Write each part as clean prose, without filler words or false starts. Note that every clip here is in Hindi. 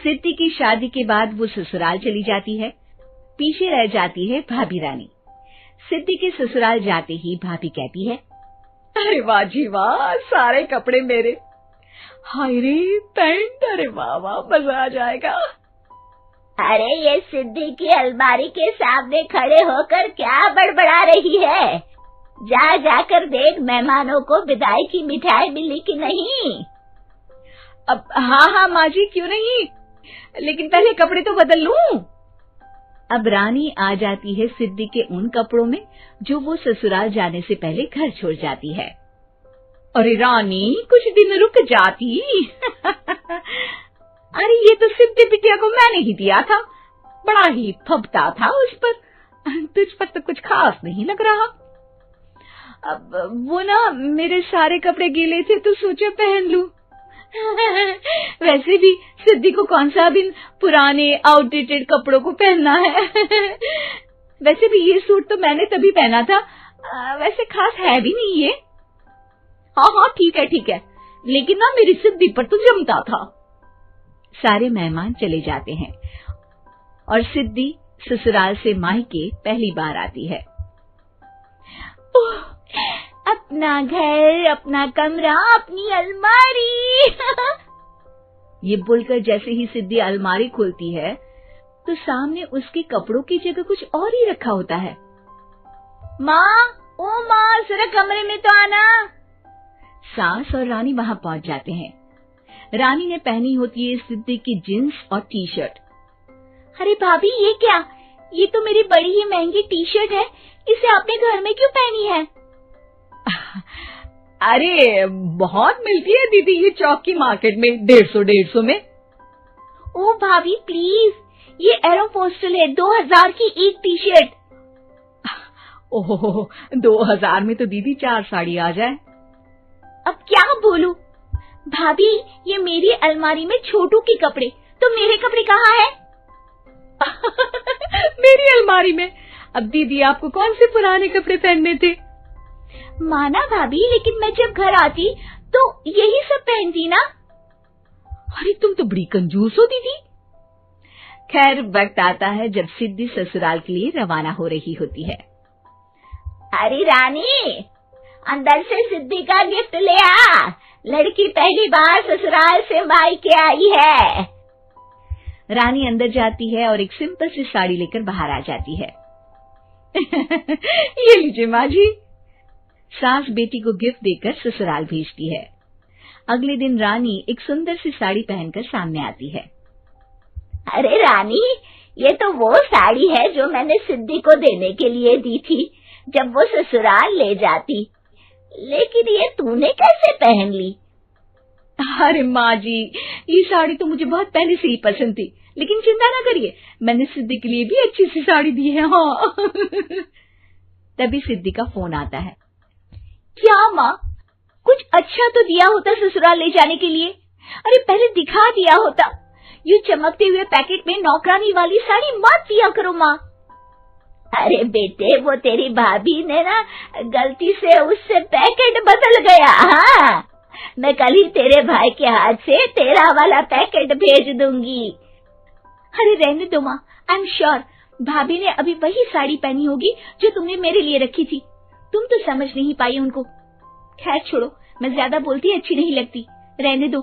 सिद्धि की शादी के बाद वो ससुराल चली जाती है। पीछे रह जाती है भाभी रानी। सिद्धि के ससुराल जाते ही भाभी कहती है, अरे वाह जी वाह, सारे कपड़े मेरे। हाय रे पैंट, अरे वाह वाह, मजा आ जाएगा। अरे ये सिद्धि की अलमारी के सामने खड़े होकर क्या बड़बड़ा रही है? जा जाकर देख मेहमानों को विदाई की मिठाई मिली कि नहीं। अब हाँ माँ जी, क्यों नहीं, लेकिन पहले कपड़े तो बदल लूं। अब रानी आ जाती है सिद्धि के उन कपड़ों में जो वो ससुराल जाने से पहले घर छोड़ जाती है। अरे रानी, कुछ दिन रुक जाती। अरे ये तो सिद्धि बिटिया को मैंने ही दिया था, बड़ा ही फबता था उस पर, तुझ पर तो कुछ खास नहीं लग रहा। अब वो ना मेरे सारे कपड़े गीले थे तो सोचा पहन लूं। वैसे भी सिद्धि को कौन सा दिन पुराने आउटडेटेड कपड़ों को पहनना है। वैसे भी ये सूट तो मैंने तभी पहना था, वैसे खास है भी नहीं ये। हाँ ठीक है, लेकिन ना मेरी सिद्धि पर तो जमता था। सारे मेहमान चले जाते हैं और सिद्धि ससुराल से मायके पहली बार आती है। अपना घर, अपना कमरा, अपनी अलमारी। ये बोलकर जैसे ही सिद्धि अलमारी खोलती है तो सामने उसके कपड़ों की जगह कुछ और ही रखा होता है। माँ, ओ माँ, जरा कमरे में तो आना। सास और रानी वहां पहुंच जाते हैं। रानी ने पहनी होती है सिद्धि की जींस और टी शर्ट। अरे भाभी, ये क्या? ये तो मेरी बड़ी ही महंगी टी शर्ट है, इसे आपने घर में क्यों पहनी है? अरे बहुत मिलती है दीदी ये चौक की मार्केट में, 150 में। ओ भाभी प्लीज, ये एरोपोस्टल है, 2000 की एक टी शर्ट। ओहो, 2000 में तो दीदी 4 साड़ी आ जाए। अब क्या बोलूं? भाभी, ये मेरी अलमारी में छोटू के कपड़े, तो मेरे कपड़े कहाँ हैं? मेरी अलमारी में? अब दीदी आपको कौन से पुराने कपड़े पहनने थे? माना भाभी, लेकिन मैं जब घर आती तो यही सब पहनती ना। अरे तुम तो बड़ी कंजूस हो दीदी। खैर, वक्त आता है जब सिद्धि ससुराल के लिए रवाना हो रही होती है। अरे रानी, अंदर से सिद्धि का गिफ्ट ले आ, लड़की पहली बार ससुराल से मायके आई है। रानी अंदर जाती है और एक सिंपल सी साड़ी लेकर बाहर आ जाती है। ये लीजिए माँ जी। सास बेटी को गिफ्ट देकर ससुराल भेजती है। अगले दिन रानी एक सुंदर सी साड़ी पहनकर सामने आती है। अरे रानी, ये तो वो साड़ी है जो मैंने सिद्धि को देने के लिए दी थी जब वो ससुराल ले जाती, लेकिन ये तूने कैसे पहन ली? अरे माँ जी, ये साड़ी तो मुझे बहुत पहले से ही पसंद थी, लेकिन चिंता ना करिए, मैंने सिद्धि के लिए भी अच्छी सी साड़ी दी है। हाँ। तभी सिद्धि का फोन आता है। क्या माँ, कुछ अच्छा तो दिया होता ससुराल ले जाने के लिए। अरे पहले दिखा दिया होता। ये चमकते हुए पैकेट में नौकरानी वाली साड़ी मत दिया करो माँ। अरे बेटे, वो तेरी भाभी ने ना गलती से उससे पैकेट बदल गया। हाँ, मैं कल ही तेरे भाई के हाथ से तेरा वाला पैकेट भेज दूंगी। अरे रहने दो माँ, आई एम श्योर भाभी ने अभी वही साड़ी पहनी होगी जो तुमने मेरे लिए रखी थी। तुम तो समझ नहीं पाई उनको। खैर छोड़ो, मैं ज्यादा बोलती अच्छी नहीं लगती, रहने दो,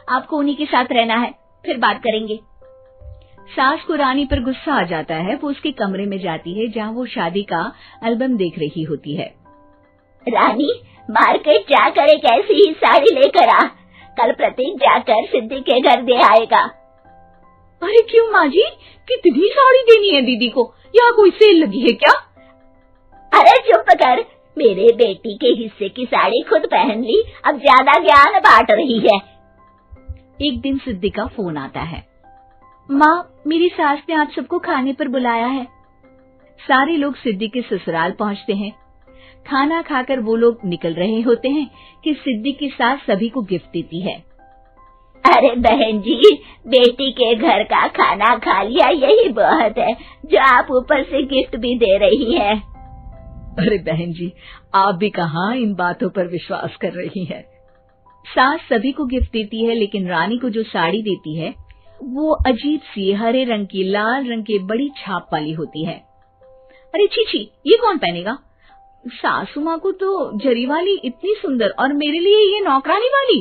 आपको उन्हीं के साथ रहना है, फिर बात करेंगे। सास को रानी पर गुस्सा आ जाता है। वो उसके कमरे में जाती है जहाँ वो शादी का एल्बम देख रही होती है। रानी, मार्केट जाकर एक ऐसी ही साड़ी लेकर आ, कल प्रतीक जाकर सिद्धि के घर दे आएगा। अरे क्यों माँ जी, कितनी साड़ी देनी है दीदी को? यहाँ कोई सेल लगी है क्या? अरे चुप कर, मेरे बेटी के हिस्से की साड़ी खुद पहन ली, अब ज्यादा ज्ञान बांट रही है। एक दिन सिद्धि का फोन आता है। माँ, मेरी सास ने आज सबको खाने पर बुलाया है। सारे लोग सिद्धि के ससुराल पहुँचते हैं। खाना खाकर वो लोग निकल रहे होते हैं कि सिद्धि की सास सभी को गिफ्ट देती है। अरे बहन जी, बेटी के घर का खाना खा लिया, यही बहुत है जो आप ऊपर से गिफ्ट भी दे रही है। अरे बहन जी, आप भी कहाँ इन बातों पर विश्वास कर रही हैं। सास सभी को गिफ्ट देती है, लेकिन रानी को जो साड़ी देती है वो अजीब सी हरे रंग की लाल रंग के बड़ी छाप वाली होती है। अरे छी छी, ये कौन पहनेगा? सासू माँ को तो जरी वाली इतनी सुंदर, और मेरे लिए ये नौकरानी वाली।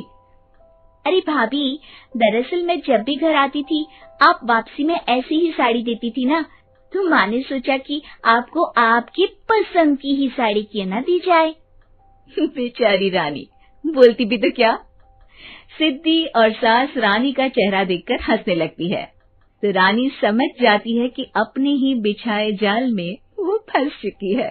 अरे भाभी, दरअसल मैं जब भी घर आती थी आप वापसी में ऐसी ही साड़ी देती थी ना, तो माँ ने सोचा कि आपको आपकी पसंद की ही साड़ी क्यों ना दी जाए। बेचारी रानी, बोलती भी तो क्या। सिद्धि और सास रानी का चेहरा देखकर हंसने लगती है, तो रानी समझ जाती है कि अपने ही बिछाए जाल में वो फंस चुकी है।